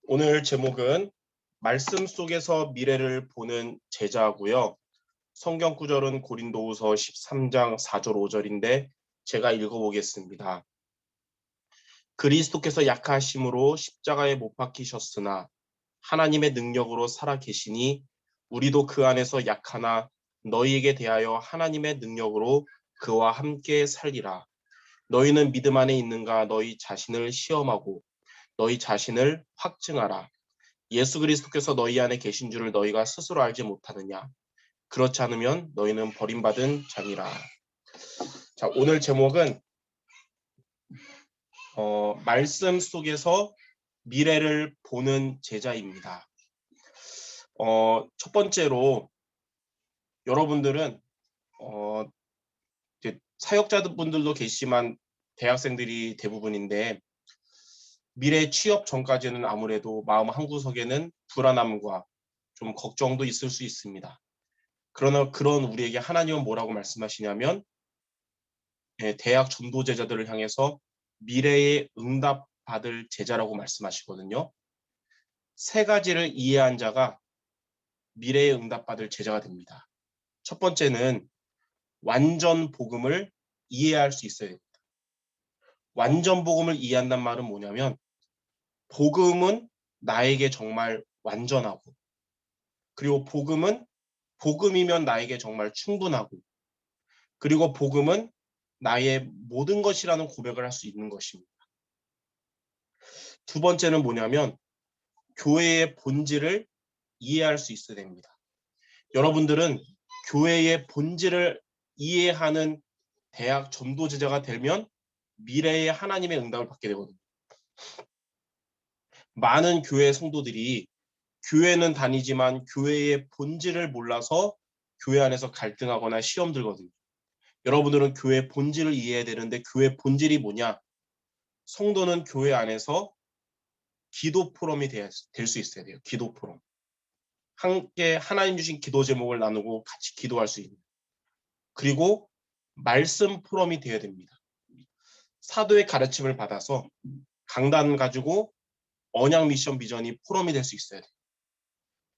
오늘 제목은 말씀 속에서 미래를 보는 제자고요. 성경 구절은 고린도후서 13장 4절 5절인데 제가 읽어보겠습니다. 그리스도께서 약하심으로 십자가에 못 박히셨으나 하나님의 능력으로 살아 계시니 우리도 그 안에서 약하나 너희에게 대하여 하나님의 능력으로 그와 함께 살리라. 너희는 믿음 안에 있는가? 너희 자신을 시험하고 너희 자신을 확증하라. 예수 그리스도께서 너희 안에 계신 줄을 너희가 스스로 알지 못하느냐? 그렇지 않으면 너희는 버림받은 자니라. 자, 오늘 제목은 말씀 속에서 미래를 보는 제자입니다. 첫 번째로 여러분들은 이제 사역자분들도 계시지만 대학생들이 대부분인데 미래 취업 전까지는 아무래도 마음 한구석에는 불안함과 좀 걱정도 있을 수 있습니다. 그러나 그런 우리에게 하나님은 뭐라고 말씀하시냐면 대학 전도 제자들을 향해서 미래에 응답받을 제자라고 말씀하시거든요. 세 가지를 이해한 자가 미래에 응답받을 제자가 됩니다. 첫 번째는 완전 복음을 이해할 수 있어야 됩니다. 완전 복음을 이해한다는 말은 뭐냐면 복음은 나에게 정말 완전하고 그리고 복음이면 나에게 정말 충분하고 그리고 복음은 나의 모든 것이라는 고백을 할 수 있는 것입니다. 두 번째는 뭐냐면 교회의 본질을 이해할 수 있어야 됩니다. 여러분들은 교회의 본질을 이해하는 대학 전도 제자가 되면 미래의 하나님의 응답을 받게 되거든요. 많은 교회 성도들이 교회는 다니지만 교회의 본질을 몰라서 교회 안에서 갈등하거나 시험 들거든요. 여러분들은 교회 본질을 이해해야 되는데 교회 본질이 뭐냐? 성도는 교회 안에서 기도 포럼이 될 수 있어야 돼요. 기도 포럼. 함께 하나님 주신 기도 제목을 나누고 같이 기도할 수 있는. 그리고 말씀 포럼이 되어야 됩니다. 사도의 가르침을 받아서 강단 가지고 언약 미션 비전이 포럼이 될 수 있어야 돼요.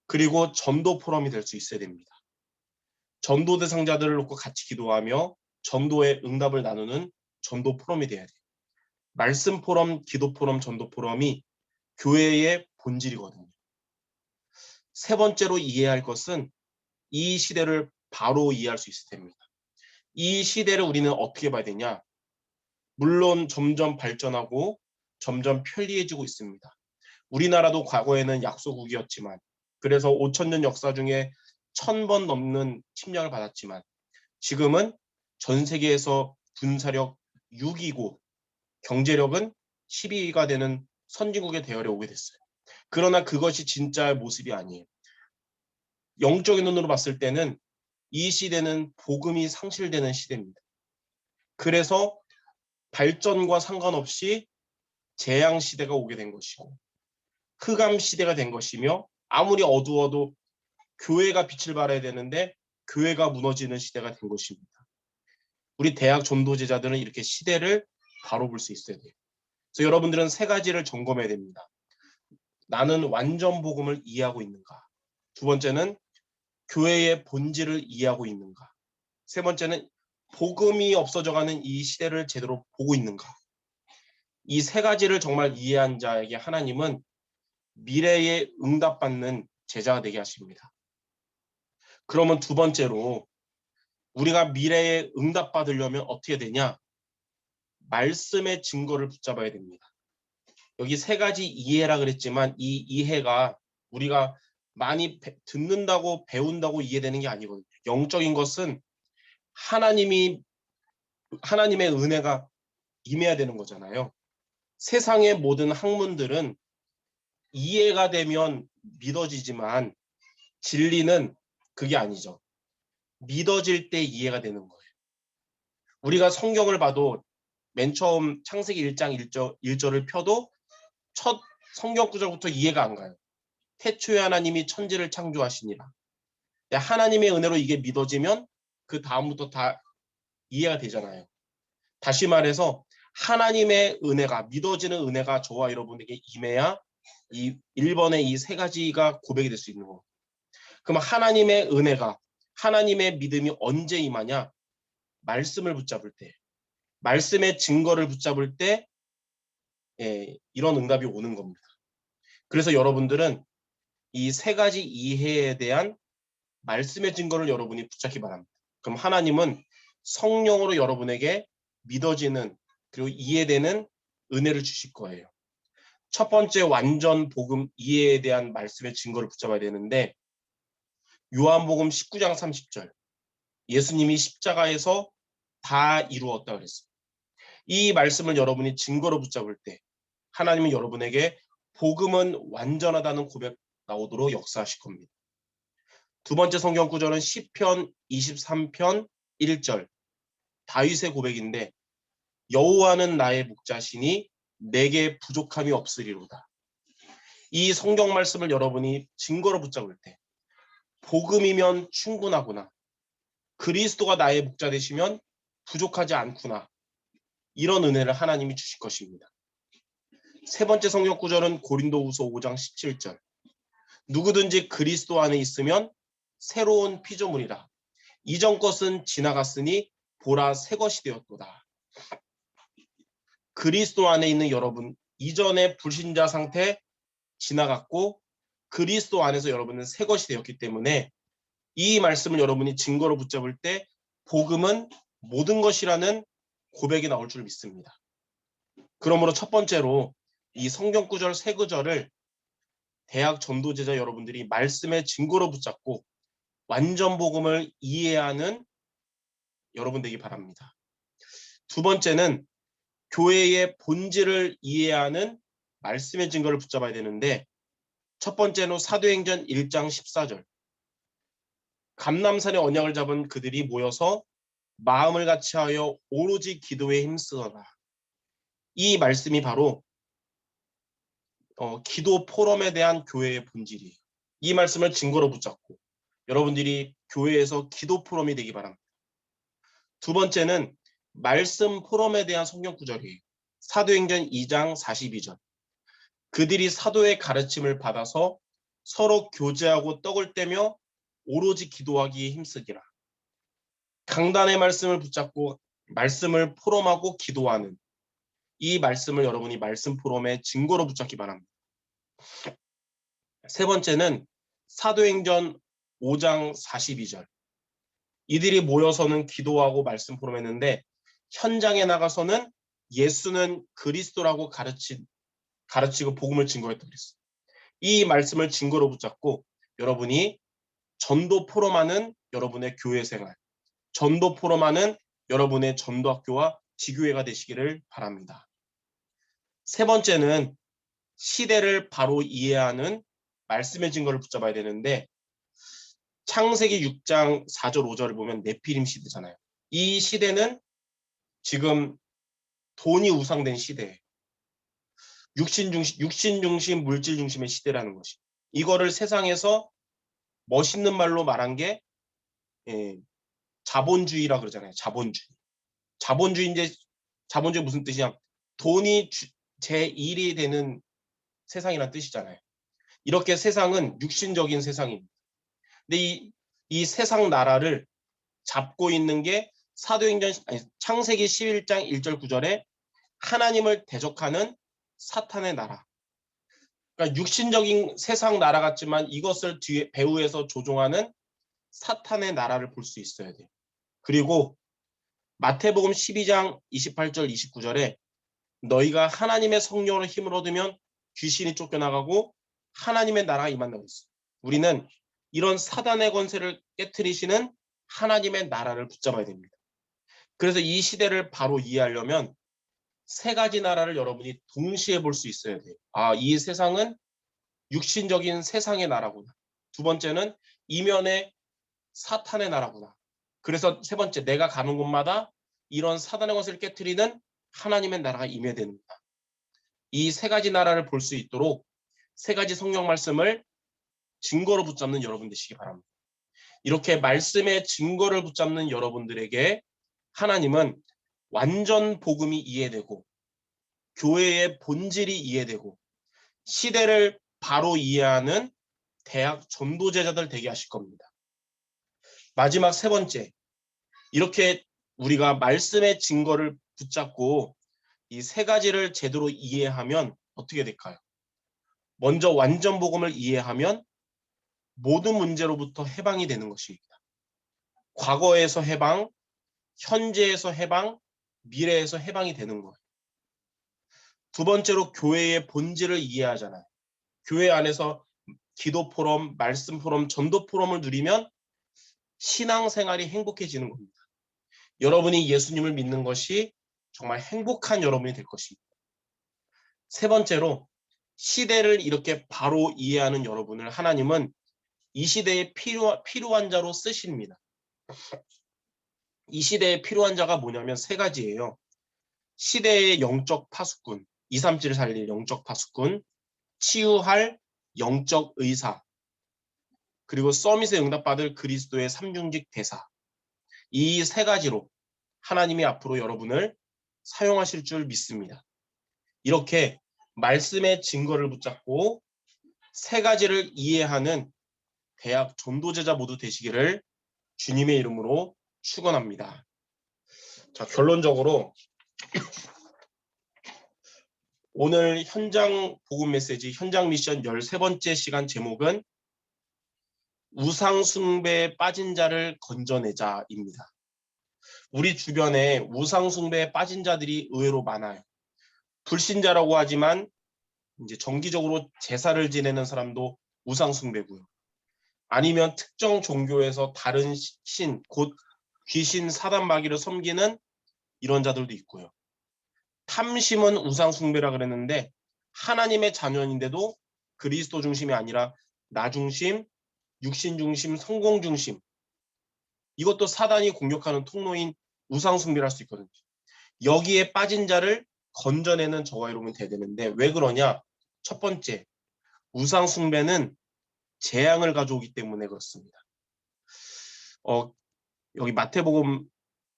그리고 전도 포럼이 될 수 있어야 됩니다. 전도 대상자들을 놓고 같이 기도하며 전도의 응답을 나누는 전도 포럼이 돼야 돼요. 말씀 포럼, 기도 포럼, 전도 포럼이 교회의 본질이거든요. 세 번째로 이해할 것은 이 시대를 바로 이해할 수 있을 텐입니다. 이 시대를 우리는 어떻게 봐야 되냐? 물론 점점 발전하고 점점 편리해지고 있습니다. 우리나라도 과거에는 약소국이었지만 그래서 5,000년 역사 중에 1,000번 넘는 침략을 받았지만 지금은 전 세계에서 군사력 6위고 경제력은 12위가 되는 선진국의 대열에 오게 됐어요. 그러나 그것이 진짜의 모습이 아니에요. 영적인 눈으로 봤을 때는 이 시대는 복음이 상실되는 시대입니다. 그래서 발전과 상관없이 재앙 시대가 오게 된 것이고 흑암 시대가 된 것이며 아무리 어두워도 교회가 빛을 발해야 되는데 교회가 무너지는 시대가 된 것입니다. 우리 대학 전도제자들은 이렇게 시대를 바로 볼 수 있어야 돼요. 그래서 여러분들은 세 가지를 점검해야 됩니다. 나는 완전 복음을 이해하고 있는가? 두 번째는 교회의 본질을 이해하고 있는가? 세 번째는 복음이 없어져가는 이 시대를 제대로 보고 있는가? 이 세 가지를 정말 이해한 자에게 하나님은 미래에 응답받는 제자가 되게 하십니다. 그러면 두 번째로 우리가 미래에 응답받으려면 어떻게 되냐? 말씀의 증거를 붙잡아야 됩니다. 여기 세 가지 이해라 그랬지만 이 이해가 우리가 많이 듣는다고 배운다고 이해되는 게 아니거든요. 영적인 것은 하나님의 은혜가 임해야 되는 거잖아요. 세상의 모든 학문들은 이해가 되면 믿어지지만 진리는 그게 아니죠. 믿어질 때 이해가 되는 거예요. 우리가 성경을 봐도 맨 처음 창세기 1장 1절을 펴도 첫 성경 구절부터 이해가 안 가요. 태초에 하나님이 천지를 창조하시니라. 하나님의 은혜로 이게 믿어지면 그 다음부터 다 이해가 되잖아요. 다시 말해서 하나님의 은혜가, 믿어지는 은혜가 저와 여러분에게 임해야 이 1번의 이 세 가지가 고백이 될 수 있는 거. 그럼 하나님의 은혜가, 하나님의 믿음이 언제 임하냐? 말씀을 붙잡을 때, 말씀의 증거를 붙잡을 때 이런 응답이 오는 겁니다. 그래서 여러분들은 이 세 가지 이해에 대한 말씀의 증거를 여러분이 붙잡기 바랍니다. 그럼 하나님은 성령으로 여러분에게 믿어지는 그리고 이해되는 은혜를 주실 거예요. 첫 번째 완전 복음 이해에 대한 말씀의 증거를 붙잡아야 되는데 요한복음 19장 30절 예수님이 십자가에서 다 이루었다 그랬어요. 이 말씀을 여러분이 증거로 붙잡을 때 하나님은 여러분에게 복음은 완전하다는 고백 나오도록 역사하실 겁니다. 두 번째 성경 구절은 시편 23편 1절 다윗의 고백인데 여호와는 나의 목자시니 내게 부족함이 없으리로다. 이 성경 말씀을 여러분이 증거로 붙잡을 때 복음이면 충분하구나. 그리스도가 나의 목자 되시면 부족하지 않구나. 이런 은혜를 하나님이 주실 것입니다. 세 번째 성경 구절은 고린도후서 5장 17절 누구든지 그리스도 안에 있으면 새로운 피조물이라. 이전 것은 지나갔으니 보라 새 것이 되었도다. 그리스도 안에 있는 여러분, 이전의 불신자 상태 지나갔고 그리스도 안에서 여러분은 새 것이 되었기 때문에 이 말씀을 여러분이 증거로 붙잡을 때 복음은 모든 것이라는 고백이 나올 줄 믿습니다. 그러므로 첫 번째로 이 성경 구절 세 구절을 대학 전도제자 여러분들이 말씀의 증거로 붙잡고 완전 복음을 이해하는 여러분 되기 바랍니다. 두 번째는 교회의 본질을 이해하는 말씀의 증거를 붙잡아야 되는데 첫 번째는 사도행전 1장 14절 감람산의 언약을 잡은 그들이 모여서 마음을 같이하여 오로지 기도에 힘쓰더라. 이 말씀이 바로 기도 포럼에 대한 교회의 본질이에요. 이 말씀을 증거로 붙잡고 여러분들이 교회에서 기도 포럼이 되기 바랍니다. 두 번째는 말씀 포럼에 대한 성경 구절이에요. 사도행전 2장 42절 그들이 사도의 가르침을 받아서 서로 교제하고 떡을 떼며 오로지 기도하기에 힘쓰기라. 강단의 말씀을 붙잡고 말씀을 포럼하고 기도하는 이 말씀을 여러분이 말씀 포럼의 증거로 붙잡기 바랍니다. 세 번째는 사도행전 5장 42절 이들이 모여서는 기도하고 말씀 포럼했는데 현장에 나가서는 예수는 그리스도라고 가르치고 복음을 증거했다고 그랬어요. 이 말씀을 증거로 붙잡고 여러분이 전도 포럼하는 여러분의 교회 생활, 전도 포럼하는 여러분의 전도학교와 지교회가 되시기를 바랍니다. 세 번째는 시대를 바로 이해하는 말씀의 증거를 붙잡아야 되는데 창세기 6장 4절 5절을 보면 네피림 시대잖아요. 이 시대는 지금 돈이 우상된 시대예요. 육신 중심, 물질 중심의 시대라는 것이. 이거를 세상에서 멋있는 말로 말한 게 자본주의라 그러잖아요. 자본주의. 자본주의 무슨 뜻이냐? 돈이 제1이 되는 세상이란 뜻이잖아요. 이렇게 세상은 육신적인 세상입니다. 근데 이 세상 나라를 잡고 있는 게 창세기 11장 1절 9절에 하나님을 대적하는 사탄의 나라. 그러니까 육신적인 세상 나라 같지만 이것을 뒤에 배후에서 조종하는 사탄의 나라를 볼 수 있어야 돼요. 그리고 마태복음 12장 28절 29절에 너희가 하나님의 성령으로 힘을 얻으면 귀신이 쫓겨나가고 하나님의 나라가 임한다고 했어요. 우리는 이런 사단의 권세를 깨트리시는 하나님의 나라를 붙잡아야 됩니다. 그래서 이 시대를 바로 이해하려면 세 가지 나라를 여러분이 동시에 볼 수 있어야 돼요. 이 세상은 육신적인 세상의 나라구나. 두 번째는 이면의 사탄의 나라구나. 그래서 세 번째, 내가 가는 곳마다 이런 사단의 것을 깨트리는 하나님의 나라가 임해되는구나. 이 세 가지 나라를 볼 수 있도록 세 가지 성경 말씀을 증거로 붙잡는 여러분 되시기 바랍니다. 이렇게 말씀의 증거를 붙잡는 여러분들에게 하나님은 완전 복음이 이해되고 교회의 본질이 이해되고 시대를 바로 이해하는 대학 전도제자들 되게 하실 겁니다. 마지막 세 번째, 이렇게 우리가 말씀의 증거를 붙잡고 이 세 가지를 제대로 이해하면 어떻게 될까요? 먼저 완전 복음을 이해하면 모든 문제로부터 해방이 되는 것입니다. 과거에서 해방, 현재에서 해방, 미래에서 해방이 되는 거예요. 두 번째로 교회의 본질을 이해하잖아요. 교회 안에서 기도 포럼, 말씀 포럼, 전도 포럼을 누리면 신앙생활이 행복해지는 겁니다. 여러분이 예수님을 믿는 것이 정말 행복한 여러분이 될 것입니다. 세 번째로 시대를 이렇게 바로 이해하는 여러분을 하나님은 이 시대에 필요한 자로 쓰십니다. 이 시대에 필요한 자가 뭐냐면 세 가지예요. 시대의 영적 파수꾼, 237을 살릴 영적 파수꾼, 치유할 영적 의사, 그리고 서밋에 응답받을 그리스도의 삼중직 대사. 이 세 가지로 하나님이 앞으로 여러분을 사용하실 줄 믿습니다. 이렇게 말씀의 증거를 붙잡고 세 가지를 이해하는 대학 전도제자 모두 되시기를 주님의 이름으로 축원합니다. 자, 결론적으로 오늘 현장 복음 메시지 현장 미션 13번째 시간 제목은 우상 숭배에 빠진 자를 건져내자입니다. 우리 주변에 우상 숭배에 빠진 자들이 의외로 많아요. 불신자라고 하지만 이제 정기적으로 제사를 지내는 사람도 우상 숭배고요. 아니면 특정 종교에서 다른 신, 곧 귀신, 사단 마귀를 섬기는 이런 자들도 있고요. 탐심은 우상 숭배라 그랬는데 하나님의 자녀인데도 그리스도 중심이 아니라 나 중심, 육신 중심, 성공 중심, 이것도 사단이 공격하는 통로인 우상 숭배를 할 수 있거든요. 여기에 빠진 자를 건져내는 저와 여러분이 돼야 되는데 왜 그러냐? 첫 번째, 우상 숭배는 재앙을 가져오기 때문에 그렇습니다. 여기 마태복음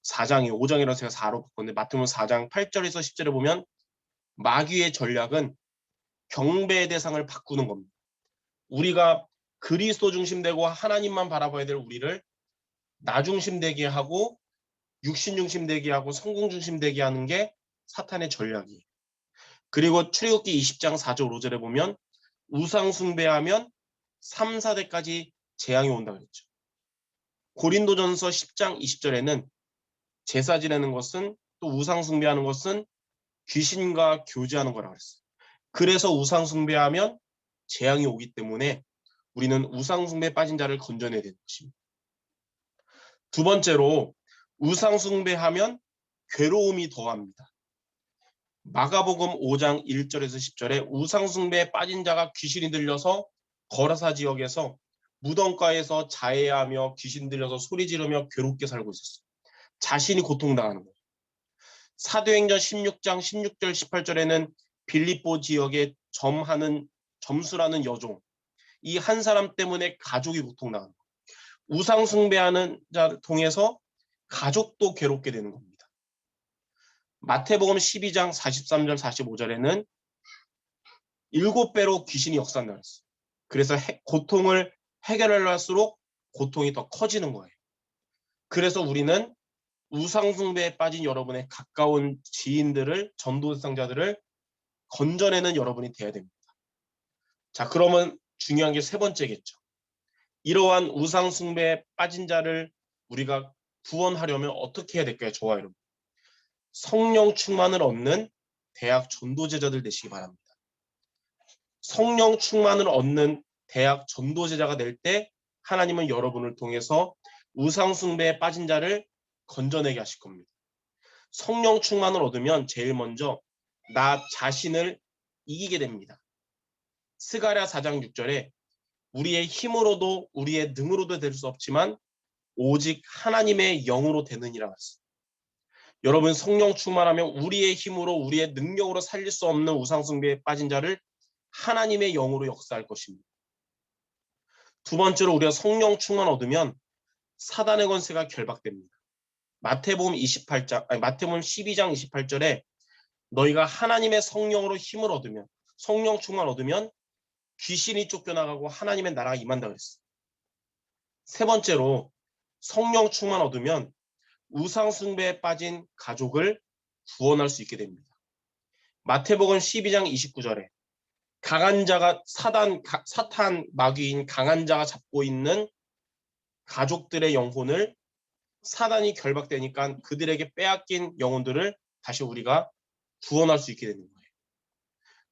4장이 5장이라서 제가 4로 바꿨는데 마태복음 4장 8절에서 10절에 보면 마귀의 전략은 경배의 대상을 바꾸는 겁니다. 우리가 그리스도 중심되고 하나님만 바라봐야 될 우리를 나 중심되게 하고 육신 중심되게 하고 성공 중심되게 하는 게 사탄의 전략이에요. 그리고 출애굽기 20장 4절 5절에 보면 우상 숭배하면 3, 4대까지 재앙이 온다고 했죠. 고린도전서 10장 20절에는 제사 지내는 것은 또 우상 숭배하는 것은 귀신과 교제하는 거라고 했어요. 그래서 우상 숭배하면 재앙이 오기 때문에 우리는 우상 숭배에 빠진 자를 건져내야 되는 것입니다. 두 번째로 우상 숭배하면 괴로움이 더합니다. 마가복음 5장 1절에서 10절에 우상 숭배에 빠진 자가 귀신이 들려서 거라사 지역에서 무덤가에서 자해하며 귀신 들려서 소리 지르며 괴롭게 살고 있었어요. 자신이 고통당하는 거예요. 사도행전 16장 16절 18절에는 빌립보 지역에 점수라는 여종, 이 한 사람 때문에 가족이 고통당하는 거예요. 우상 숭배하는 자를 통해서 가족도 괴롭게 되는 겁니다. 마태복음 12장 43절 45절에는 7배로 귀신이 역사한다고 했어요. 그래서 고통을 해결하려 할수록 고통이 더 커지는 거예요. 그래서 우리는 우상 숭배에 빠진 여러분의 가까운 지인들을, 전도 대상자들을 건져내는 여러분이 돼야 됩니다. 자, 그러면 중요한 게 세 번째겠죠. 이러한 우상 숭배에 빠진 자를 우리가 구원하려면 어떻게 해야 될까요? 저와 여러분. 성령 충만을 얻는 대학 전도제자들 되시기 바랍니다. 성령 충만을 얻는 대학 전도제자가 될 때 하나님은 여러분을 통해서 우상 숭배에 빠진 자를 건져내게 하실 겁니다. 성령 충만을 얻으면 제일 먼저 나 자신을 이기게 됩니다. 스가랴 4장 6절에 우리의 힘으로도 우리의 능으로도 될 수 없지만 오직 하나님의 영으로 되느니라 했습니다. 여러분 성령 충만하면 우리의 힘으로 우리의 능력으로 살릴 수 없는 우상 숭배에 빠진 자를 하나님의 영으로 역사할 것입니다. 두 번째로 우리가 성령 충만 얻으면 사단의 권세가 결박됩니다. 마태복음 12장 28절에 너희가 하나님의 성령으로 힘을 얻으면, 성령 충만 얻으면 귀신이 쫓겨나가고 하나님의 나라가 임한다 그랬어. 세 번째로 성령 충만 얻으면 우상 숭배에 빠진 가족을 구원할 수 있게 됩니다. 마태복음 12장 29절에 강한 자가 사탄 마귀인 강한 자가 잡고 있는 가족들의 영혼을 사단이 결박되니까 그들에게 빼앗긴 영혼들을 다시 우리가 구원할 수 있게 되는 거예요.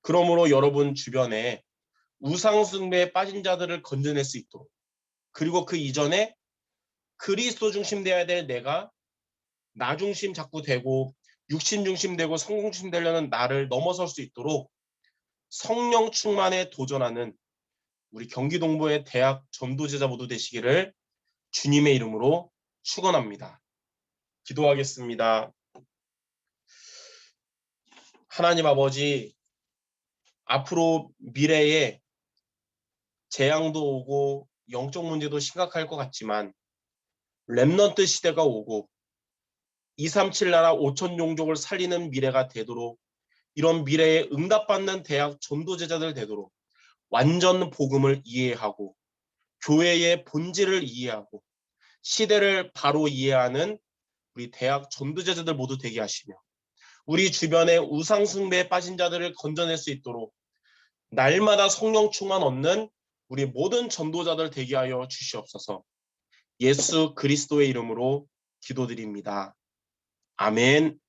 그러므로 여러분 주변에 우상 숭배에 빠진 자들을 건져낼 수 있도록, 그리고 그 이전에 그리스도 중심 되어야 될 내가 나 중심 자꾸 되고 육신 중심 되고 성공 중심 되려는 나를 넘어설 수 있도록 성령 충만에 도전하는 우리 경기동부의 대학 전도제자 모두 되시기를 주님의 이름으로 축원합니다. 기도하겠습니다. 하나님 아버지, 앞으로 미래에 재앙도 오고 영적 문제도 심각할 것 같지만 렘넌트 시대가 오고 237 나라 5천 종족을 살리는 미래가 되도록, 이런 미래에 응답받는 대학 전도제자들 되도록 완전 복음을 이해하고 교회의 본질을 이해하고 시대를 바로 이해하는 우리 대학 전도제자들 모두 되게 하시며, 우리 주변에 우상 숭배에 빠진 자들을 건져낼 수 있도록 날마다 성령 충만 얻는 우리 모든 전도자들 되게 하여 주시옵소서. 예수 그리스도의 이름으로 기도드립니다. 아멘.